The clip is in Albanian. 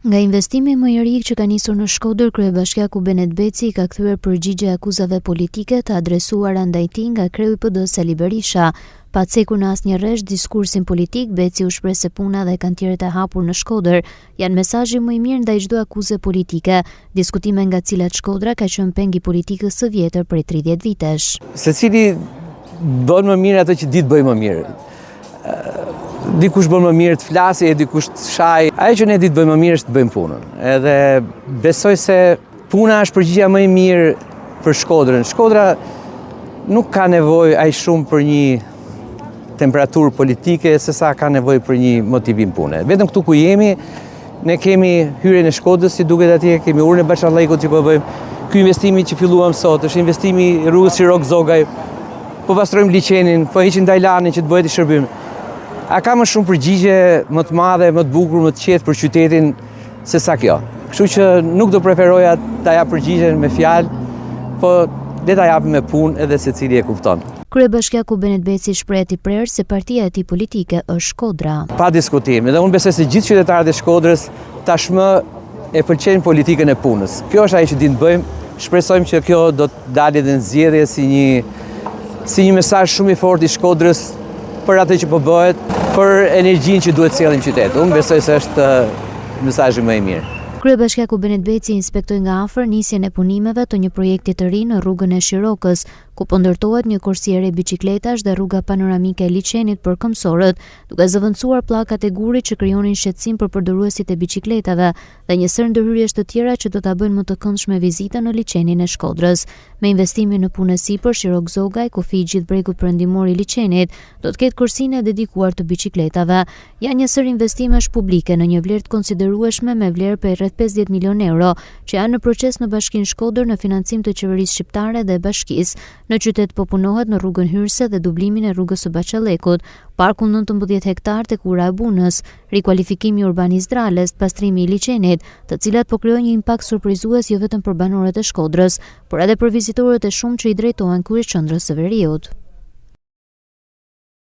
Nga investimi më i rik që ka nisur në Shkodër, kryebashkiaku Benet Beci ka kthyer përgjigje akuzave politike të adresuara ndaj tij nga kreu i PD Sali Berisha. Pa cekur në asnjë rresht diskursin politik, Beci u shpreh se puna dhe kantierët e hapur në Shkodër janë mesazhi më i mirë ndaj çdo akuze politike, diskutime nga të cilat Shkodra ka qenë peng i politikës së vjetër prej 30 vitesh. Secili bën më mirë atë që ditë bëj më mirë. Dikush bën më mirë të flasë, dikush të shaj. Ajo që ne ditë bëjmë më mirë është të bëjmë punën. Edhe besoj se puna është përgjigjja më e mirë për Shkodrën. Shkodra nuk ka nevojë aq shumë për një temperaturë politike sesa ka nevojë për një motivim pune. Vetëm këtu ku jemi, ne kemi hyrjen e Shkodrës, si duket atje, kemi urën e Bashallekut që po bëjmë. Ky investimi që filluam sot është investimi i rrugës Shirok Zogaj. Po pastrojmë liçenin, po heqim Dajlanin që të bëhet i shërbim. A ka më shumë përgjigje më të madhe, më të bukur, më të qetë për qytetin se sa kjo. Kështu që nuk do preferoja ta jap përgjigjen me fjalë, po le ta japim me punë edhe secili e kupton. Kryebashkiaku Benet Beci shpreh i prerë se partia e tij politike është Shkodra. Pa diskutim, edhe unë besoj se gjithë qytetarët e Shkodrës tashmë e pëlqejnë politikën e punës. Kjo është ajo që dinë të bëjmë. Shpresojmë që kjo do të dalë edhe në zgjedhje si një mesazh shumë i fortë i Shkodrës për atë që po bëhet, për energjinë që duhet sjellim qytet. Unë besoj se është mesazhi më i mirë. Kryebashkiaku Benet Beci inspektoi nga afër nisjen e punimeve të një projekti të ri në rrugën e Shirokës, ku po ndërtohet një kursiere bicikletash dhe rruga panoramike e liçenit për këmbësorët, duke zëvendësuar pllakat e gurit që krijonin shqetësim për përdoruesit e bicikletave dhe një sër ndërhyrjesh të tjera që do ta bëjnë më të këndshme vizitën në liçenin e Shkodrës. Me investimin në punë sipër, Shirok Zogaj, kufi i gjithë bregut perëndimor i liçenit, do të ketë kursine dedikuar të bicikletave. Janë një sër investimesh publike në një vlerë të konsiderueshme me vlerë për rreth 50 milion euro, që janë në proces në Bashkinë Shkodër në financim të qeverisë shqiptare dhe bashkisë. Në qytet po punohet në rrugën Hyrse dhe dublimin e rrugës së Bashallekut, parku 19 hektar tek ura e Bunës, rikualifikimi i urbanizdrales, pastrimi i liçenit, të cilat po krijojnë një impakt surprizues jo vetëm për banorët e Shkodrës, por edhe për vizitorët e shumë që i drejtohen kryeqendrës së Veriut.